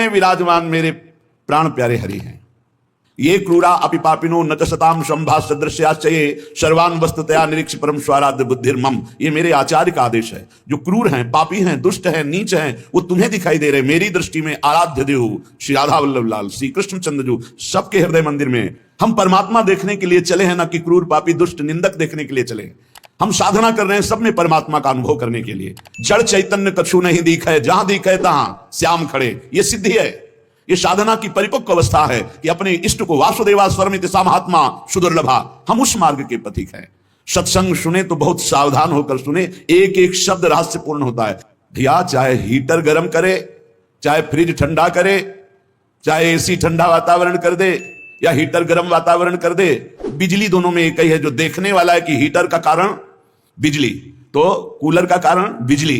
में विराजमान मेरे प्राण प्यारे हरि हैं। ये क्रूरा अपि पापिनो न च सताम संभास सदृश्याश्चये सर्वान् वस्तुतया निरीक्ष परम स्वाराध्य बुद्धिर्मम। ये मेरे आचार्य का आदेश है। जो क्रूर हैं, पापी हैं, दुष्ट हैं, नीच हैं, वो तुम्हें दिखाई दे रहे, मेरी दृष्टि में आराध्य देव श्री राधा वल्लभ लाल, श्री कृष्ण चंद्र जी सबके हृदय मंदिर में हम परमात्मा देखने के लिए चले हैं, ना कि क्रूर पापी दुष्ट निंदक देखने के लिए चले। हम साधना कर रहे हैं सब में परमात्मा का अनुभव करने के लिए। जड़ चैतन्य कछु नहीं दिखे, जहां दिखे तहां श्याम खड़े, ये सिद्धि है। ये साधना की परिपक्व अवस्था है कि अपने इष्ट को वासुदेवा स्वरमिति सा महात्मा सुदुर्लभा, हम उस मार्ग के पथिक हैं। सत्संग सुने तो बहुत सावधान होकर सुने, एक एक शब्द रहस्यपूर्ण होता है। भैया चाहे हीटर गर्म करे, चाहे फ्रिज ठंडा करे, चाहे एसी ठंडा वातावरण कर दे या हीटर गर्म वातावरण कर दे, बिजली दोनों में एक ही है। जो देखने वाला है कि हीटर का कारण बिजली, तो कूलर का कारण बिजली,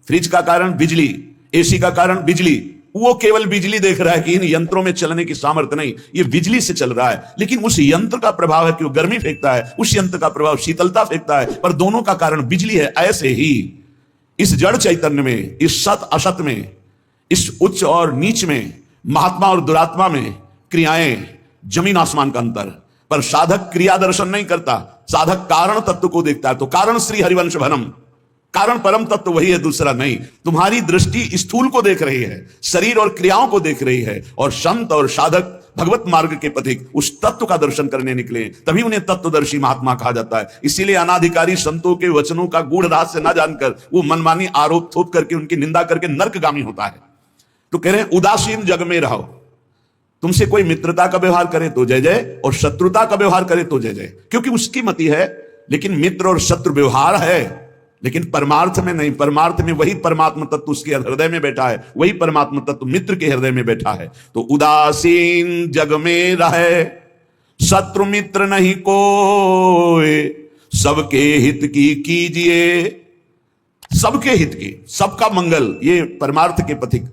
फ्रिज का कारण बिजली, एसी का कारण बिजली, वो केवल बिजली देख रहा है कि इन यंत्रों में चलने की सामर्थ्य नहीं, ये बिजली से चल रहा है। लेकिन उस यंत्र का प्रभाव है कि वो गर्मी फेंकता है, उस यंत्र का प्रभाव शीतलता फेंकता है, पर दोनों का कारण बिजली है। ऐसे ही इस जड़ चैतन्य में, इस सत असत में, इस उच्च और नीच में, महात्मा और दुरात्मा में क्रियाएं जमीन आसमान का अंतर। पर साधक क्रिया दर्शन नहीं करता, साधक कारण तत्व को देखता है। तो कारण श्री हरिवंश भनम, कारण परम तत्व वही है, दूसरा नहीं। तुम्हारी दृष्टि स्थूल को देख रही है, शरीर और क्रियाओं को देख रही है, और संत और साधक भगवत मार्ग के पथिक उस तत्व का दर्शन करने निकले, तभी उन्हें तत्वदर्शी महात्मा कहा जाता है। इसीलिए अनाधिकारी संतों के वचनों का गूढ़ रहस्य न जानकर वो मनमानी आरोप थोप करके उनकी निंदा करके नर्कगामी होता है। तो कह रहे हैं उदासीन जग में रहो। तुमसे कोई मित्रता का व्यवहार करे तो जय जय, और शत्रुता का व्यवहार करे तो जय जय, क्योंकि उसकी मति है। लेकिन मित्र और शत्रु व्यवहार है, लेकिन परमार्थ में नहीं। परमार्थ में वही परमात्मा तत्व उसके हृदय में बैठा है, वही परमात्मा तत्व मित्र के हृदय में बैठा है। तो उदासीन जग में रहे, शत्रु मित्र नहीं कोई, सबके हित की कीजिए, सबके हित की, सबका मंगल, ये परमार्थ के पथिक।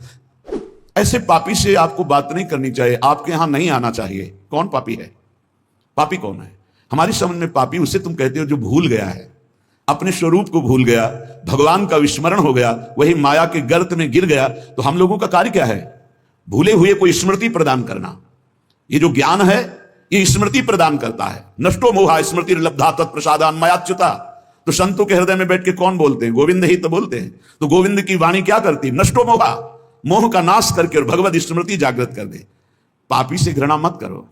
ऐसे पापी से आपको बात नहीं करनी चाहिए, आपके यहां नहीं आना चाहिए। कौन पापी है? पापी कौन है? हमारी समझ में पापी उसे तुम कहते हो जो भूल गया है, अपने स्वरूप को भूल गया, भगवान का विस्मरण हो गया, वही माया के गर्त में गिर गया। तो हम लोगों का कार्य क्या है? भूले हुए को स्मृति प्रदान करना। ये जो ज्ञान है ये स्मृति प्रदान करता है। नष्टो मोहा स्मृति लब्धा तत्प्रसादान मयाच्युता। तो संतों के हृदय में बैठ के कौन बोलते हैं? गोविंद ही तो बोलते हैं। तो गोविंद की वाणी क्या करती है? नष्टो मोहा, मोह का नाश करके और भगवत स्मृति जागृत कर दे। पापी से घृणा मत करो,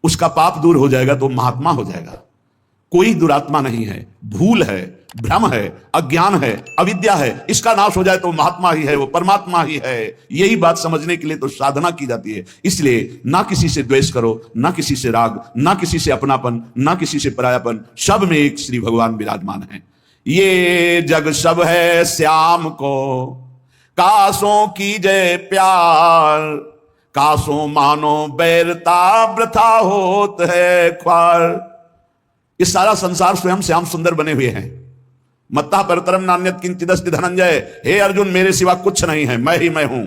उसका पाप दूर हो जाएगा तो महात्मा हो जाएगा। कोई दुरात्मा नहीं है, भूल है, भ्रम है, अज्ञान है, अविद्या है, इसका नाश हो जाए तो महात्मा ही है, वो परमात्मा ही है। यही बात समझने के लिए तो साधना की जाती है। इसलिए ना किसी से द्वेष करो, ना किसी से राग, ना किसी से अपनापन, ना किसी से परायापन, सब में एक श्री भगवान विराजमान है। ये जग सब है श्याम को, कासों की जय प्यार, कासों मानो बैरता वृथा होत है ख्वार। ये सारा संसार स्वयं श्याम सुंदर बने हुए हैं। मत्ता परतरम नान्यत किंचिदस्ति धनंजय, हे अर्जुन मेरे सिवा कुछ नहीं है, मैं ही मैं हूं।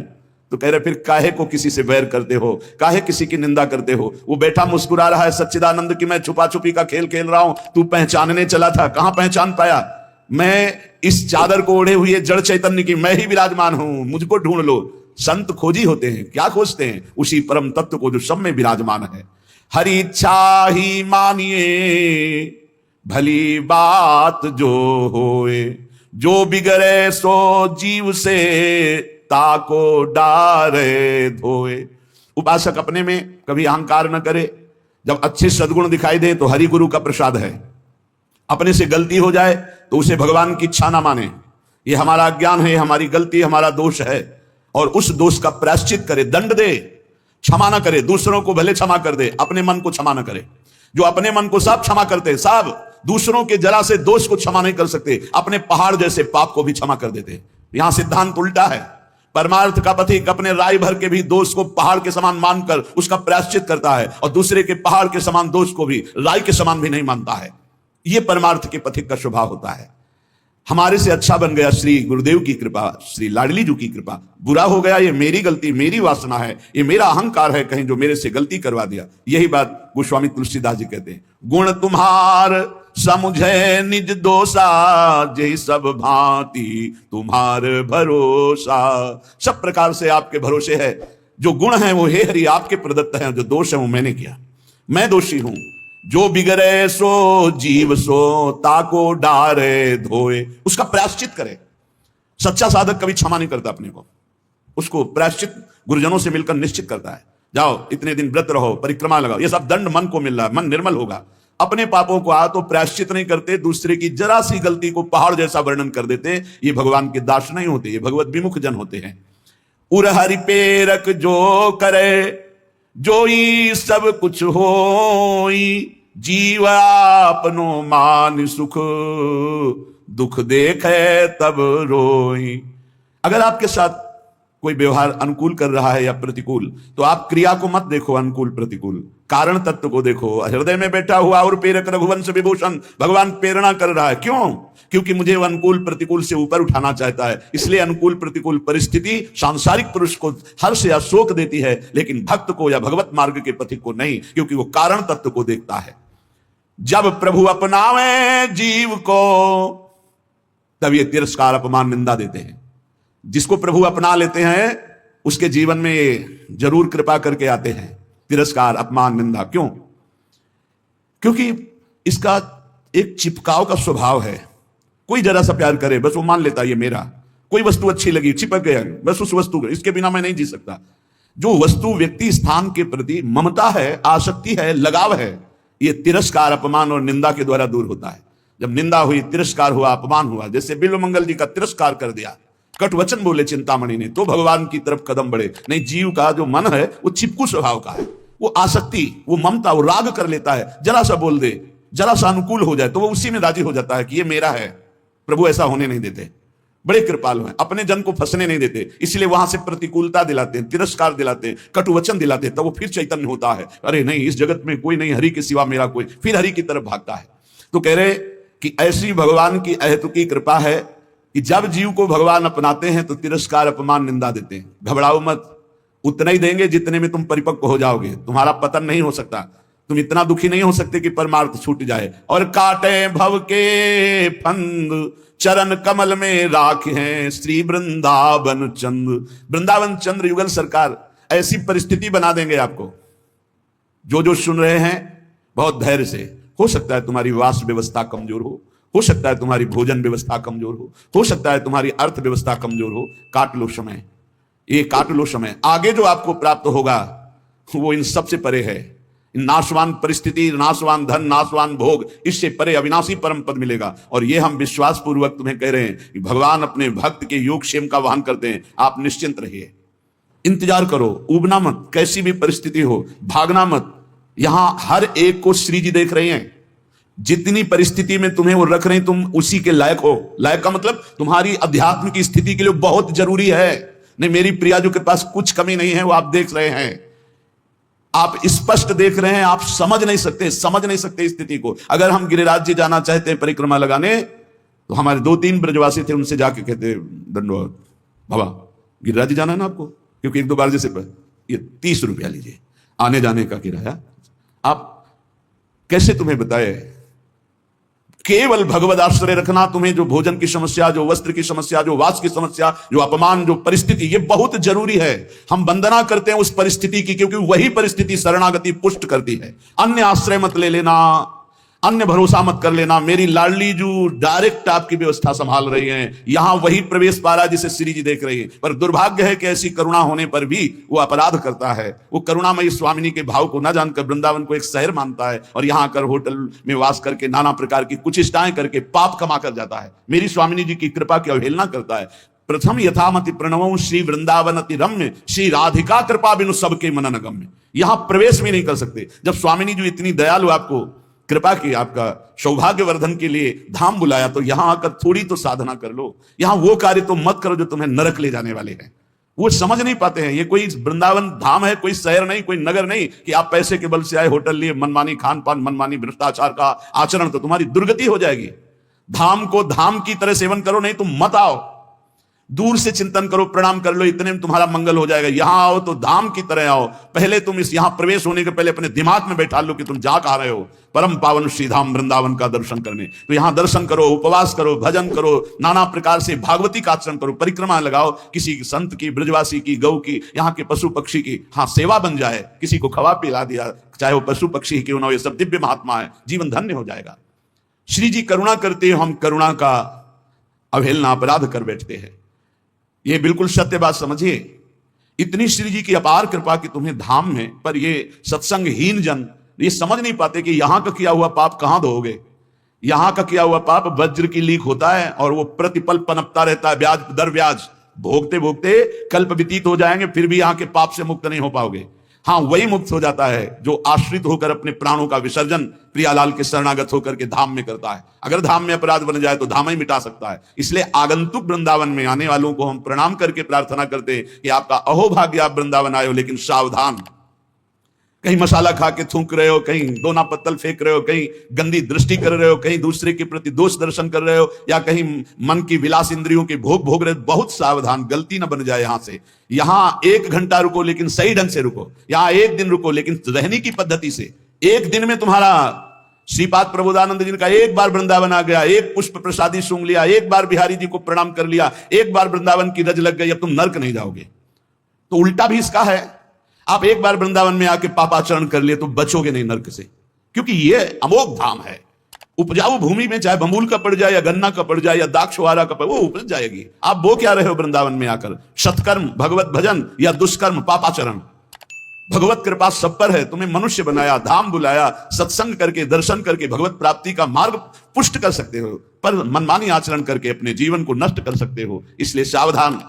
तो कह रहे फिर काहे को किसी से बैर करते हो, काहे किसी की निंदा करते हो? वो बैठा मुस्कुरा रहा है सच्चिदानंद की मैं छुपा छुपी का खेल खेल रहा हूं, तू पहचानने चला था, कहां पहचान पाया? मैं इस चादर को ओढ़े हुए जड़ चैतन्य की मैं ही विराजमान हूं, मुझको ढूंढ लो। संत खोजी होते हैं, क्या खोजते हैं? उसी परम तत्व को जो सब में विराजमान है। हरि इच्छा ही मानिए भली बात जो होए, जो बिगड़े सो जीव से ताको डारे धोए। उपासक अपने में कभी अहंकार न करे। जब अच्छे सद्गुण दिखाई दे तो हरि गुरु का प्रसाद है। अपने से गलती हो जाए तो उसे भगवान की इच्छा ना माने, ये हमारा अज्ञान है, हमारी गलती, हमारा दोष है, और उस दोष का प्रायश्चित करे, दंड दे, क्षमा ना करे। दूसरों को भले क्षमा कर दे, अपने मन को क्षमा ना करे। जो अपने मन को सब क्षमा करते, सब दूसरों के जरा से दोष को क्षमा नहीं कर सकते, अपने पहाड़ जैसे पाप को भी क्षमा कर देते। यहां सिद्धांत उल्टा है। परमार्थ का पथिक अपने राय भर के भी दोष को पहाड़ के समान मानकर उसका प्रायश्चित करता है, और दूसरे के पहाड़ के समान दोष को भी राय के समान भी नहीं मानता है। यह परमार्थ के पथिक का स्वभाव होता है। हमारे से अच्छा बन गया श्री गुरुदेव की कृपा, श्री लाडली जी की कृपा। बुरा हो गया ये मेरी गलती, मेरी वासना है, ये मेरा अहंकार है कहीं जो मेरे से गलती करवा दिया। यही बात गोस्वामी तुलसीदास जी कहते हैं, गुण तुम्हार समुझे निज दोषा, जय सब भांति तुम्हार भरोसा। सब प्रकार से आपके भरोसे है, जो गुण है वो हे हरि आपके प्रदत्त हैं, जो दोष है वो मैंने किया, मैं दोषी हूं। जो बिगड़े सो जीव सो ताको डारे धोए, उसका प्रायश्चित करे। सच्चा साधक कभी क्षमा नहीं करता अपने को, उसको प्रायश्चित गुरुजनों से मिलकर निश्चित करता है। जाओ इतने दिन व्रत रहो, परिक्रमा लगाओ, ये सब दंड मन को मिल रहा है, मन निर्मल होगा। अपने पापों को तो प्रायश्चित नहीं करते, दूसरे की जरा सी गलती को पहाड़ जैसा वर्णन कर देते। ये भगवान के दास नहीं होते, ये भगवत विमुख जन होते हैं। उर हरि पेरक जो करे जोई सब कुछ होई, जीव आपनो मान सुख दुख देखे तब रोई। अगर आपके साथ कोई व्यवहार अनुकूल कर रहा है या प्रतिकूल, तो आप क्रिया को मत देखो, अनुकूल प्रतिकूल, कारण तत्व को देखो। हृदय में बैठा हुआ और प्रेरक रघुवंश विभूषण भगवान प्रेरणा कर रहा है, क्यों? क्योंकि मुझे वो अनुकूल प्रतिकूल से ऊपर उठाना चाहता है। इसलिए अनुकूल प्रतिकूल परिस्थिति सांसारिक पुरुष को हर्ष या शोक देती है, लेकिन भक्त को या भगवत मार्ग के पथिक को नहीं, क्योंकि वो कारण तत्व को देखता है। जब प्रभु अपनावे जीव को, तब ये तिरस्कार अपमान निंदा देते हैं। जिसको प्रभु अपना लेते हैं उसके जीवन में जरूर कृपा करके आते हैं तिरस्कार अपमान निंदा। क्यों? क्योंकि इसका एक चिपकाव का स्वभाव है। कोई जरा सा प्यार करे बस वो मान लेता ये मेरा। कोई वस्तु अच्छी लगी, चिपक गया बस उस वस्तु, इसके बिना मैं नहीं जी सकता। जो वस्तु व्यक्ति स्थान के प्रति ममता है, आसक्ति है, लगाव है, ये तिरस्कार अपमान और निंदा के द्वारा दूर होता है। जब निंदा हुई, तिरस्कार हुआ, अपमान हुआ, जैसे बिल्वमंगल जी का तिरस्कार कर दिया, कट वचन बोले चिंतामणि ने, तो भगवान की तरफ कदम बढ़े। नहीं, जीव का जो मन है वो चिपकू स्वभाव का है, वो आसक्ति, वो ममता, वो राग कर लेता है। जरा सा बोल दे, जरा सा अनुकूल हो जाए तो वो उसी में राजी हो जाता है कि ये मेरा है। प्रभु ऐसा होने नहीं देते, बड़े कृपालु हैं, अपने जन को फंसने नहीं देते। इसलिए वहां से प्रतिकूलता दिलाते हैं, तिरस्कार दिलाते हैं, कटु वचन दिलाते हैं, तब वो फिर चैतन्य होता है। अरे नहीं, इस जगत में कोई नहीं, हरि के सिवा मेरा कोई, फिर हरि की तरफ भागता है। तो कह रहे कि ऐसी भगवान की अहेतुकी कृपा है कि जब जीव को भगवान अपनाते हैं तो तिरस्कार अपमान निंदा देते हैं। घबराओ मत, उतना ही देंगे जितने में तुम परिपक्व हो जाओगे। तुम्हारा पतन नहीं हो सकता, तुम इतना दुखी नहीं हो सकते कि परमार्थ छूट जाए। और काटे भव के फंद चरण कमल में राख हैं श्री वृंदावन चंद्र। वृंदावन चंद्र युगल सरकार ऐसी परिस्थिति बना देंगे आपको। जो सुन रहे हैं बहुत धैर्य से, हो सकता है तुम्हारी वास व्यवस्था कमजोर हो सकता है तुम्हारी भोजन व्यवस्था कमजोर हो सकता है तुम्हारी अर्थ व्यवस्था कमजोर हो। काट लो समय, ये काट लो समय। आगे जो आपको प्राप्त होगा वो इन सबसे परे है। नाशवान परिस्थिति, नाशवान धन, नाशवान भोग, इससे परे अविनाशी परम पद मिलेगा। और ये हम विश्वास पूर्वक तुम्हें कह रहे हैं कि भगवान अपने भक्त के योगक्षेम का वहन करते हैं। आप निश्चिंत रहिए, इंतजार करो, उबना मत, कैसी भी परिस्थिति हो भागना मत। यहां हर एक को श्री जी देख रहे हैं। जितनी परिस्थिति में तुम्हें वो रख रहे हैं, तुम उसी के लायक हो। लायक का मतलब तुम्हारी अध्यात्म की स्थिति के लिए बहुत जरूरी है। नहीं, मेरी प्रिया जो के पास कुछ कमी नहीं है, वो आप देख रहे हैं, आप स्पष्ट देख रहे हैं, आप समझ नहीं सकते स्थिति को। अगर हम गिरिराज जी जाना चाहते हैं परिक्रमा लगाने, तो हमारे 2-3 ब्रजवासी थे, उनसे जाके कहते दंडवत बाबा गिरिराज जी जाना है ना आपको, क्योंकि 1-2 बार जैसे ये 30 रुपया लीजिए आने जाने का किराया। आप कैसे तुम्हें बताए, केवल भगवद आश्रय रखना। तुम्हें जो भोजन की समस्या, जो वस्त्र की समस्या, जो वास की समस्या, जो अपमान, जो परिस्थिति, ये बहुत जरूरी है। हम वंदना करते हैं उस परिस्थिति की, क्योंकि वही परिस्थिति शरणागति पुष्ट करती है। अन्य आश्रय मत ले लेना, अन्य भरोसा मत कर लेना। मेरी लाडली जो डायरेक्ट आपकी व्यवस्था संभाल रही हैं, यहां वही प्रवेश पा रहा जिसे श्री जी देख रही है। पर दुर्भाग्य है कि ऐसी करुणा होने पर भी वो अपराध करता है। वो करुणामयी स्वामिनी के भाव को न जानकर वृंदावन को एक शहर मानता है और यहां आकर होटल में वास करके नाना प्रकार की कुचिष्टाएं करके पाप कमा कर जाता है। मेरी स्वामिनी जी की कृपा की अवहेलना करता है। प्रथम यथामति प्रणवं श्री वृंदावन अति रम्य, श्री राधिका कृपा बिनु सबके मनन गम्य। यहां प्रवेश भी नहीं कर सकते। जब स्वामिनी जी इतनी दयालु आपको कृपा की, आपका सौभाग्य वर्धन के लिए धाम बुलाया, तो यहां आकर थोड़ी तो साधना कर लो। यहां वो कार्य तो मत करो जो तुम्हें नरक ले जाने वाले हैं। वो समझ नहीं पाते हैं। ये कोई वृंदावन धाम है, कोई शहर नहीं, कोई नगर नहीं कि आप पैसे के बल से आए, होटल लिए, मनमानी खान पान, मनमानी भ्रष्टाचार का आचरण, तो तुम्हारी दुर्गति हो जाएगी। धाम को धाम की तरह सेवन करो, नहीं तुम मत आओ। दूर से चिंतन करो, प्रणाम कर लो, इतने में तुम्हारा मंगल हो जाएगा। यहां आओ तो धाम की तरह आओ। पहले तुम इस यहां प्रवेश होने के पहले अपने दिमाग में बैठा लो कि तुम जा कहां रहे हो, परम पावन श्री धाम वृंदावन का दर्शन करने। तो यहां दर्शन करो, उपवास करो, भजन करो, नाना प्रकार से भागवती का आचरण करो, परिक्रमा लगाओ, किसी संत की, ब्रजवासी की, गौ की, यहाँ के पशु पक्षी की, हाँ सेवा बन जाए, किसी को खवा पिला दिया, चाहे वो पशु पक्षी क्यों ना हो, ये सब दिव्य महात्मा है, जीवन धन्य हो जाएगा। श्री जी करुणा करते हैं, हम करुणा का अवहेलना अपराध कर बैठते हैं। ये बिल्कुल सत्य बात समझिए। इतनी श्री जी की अपार कृपा कि तुम्हें धाम में, पर ये सत्संगहीन जन ये समझ नहीं पाते कि यहां का किया हुआ पाप कहां धोगे। यहां का किया हुआ पाप वज्र की लीक होता है और वो प्रतिपल पनपता रहता है, ब्याज दर ब्याज, भोगते भोगते कल्प व्यतीत हो जाएंगे, फिर भी यहां के पाप से मुक्त नहीं हो पाओगे। हाँ, वही मुक्त हो जाता है जो आश्रित होकर अपने प्राणों का विसर्जन प्रियालाल के शरणागत होकर के धाम में करता है। अगर धाम में अपराध बन जाए तो धाम ही मिटा सकता है। इसलिए आगंतुक वृंदावन में आने वालों को हम प्रणाम करके प्रार्थना करते हैं कि आपका अहोभाग्य, आप वृंदावन आए हो, लेकिन सावधान, कहीं मसाला खा के थूक रहे हो, कहीं दोना पत्तल फेंक रहे हो, कहीं गंदी दृष्टि कर रहे हो, कहीं दूसरे के प्रति दोष दर्शन कर रहे हो, या कहीं मन की विलास इंद्रियों के भोग भोग रहे हो। बहुत सावधान, गलती ना बन जाए। यहां से यहां 1 घंटा रुको लेकिन सही ढंग से रुको, यहां 1 दिन रुको लेकिन रहने की पद्धति से। 1 दिन में तुम्हारा श्रीपाद प्रबोधानंद जी का एक बार वृंदावन आ गया, एक पुष्प प्रसादी सूंघ लिया, एक बार बिहारी जी को प्रणाम कर लिया, एक बार वृंदावन की रज लग गई, अब तुम नर्क नहीं जाओगे। तो उल्टा भी इसका है, आप एक बार वृंदावन में आके पापाचरण कर लिए तो बचोगे नहीं नरक से, क्योंकि ये अमोघ धाम है। उपजाऊ भूमि में चाहे बमूल का पड़ जाए या गन्ना का पड़ जाए या दाक्षवारा का पड़, वो उपज जाएगी। आप वो क्या रहे हो वृंदावन में आकर, सत्कर्म भगवत भजन या दुष्कर्म पापाचरण। भगवत कृपा सब पर है, तुम्हें मनुष्य बनाया, धाम बुलाया, सत्संग करके, दर्शन करके भगवत प्राप्ति का मार्ग पुष्ट कर सकते हो, पर मनमानी आचरण करके अपने जीवन को नष्ट कर सकते हो। इसलिए सावधान।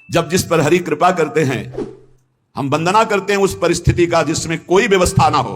जब जिस पर हरि कृपा करते हैं, हम वंदना करते हैं उस परिस्थिति का जिसमें कोई व्यवस्था ना हो।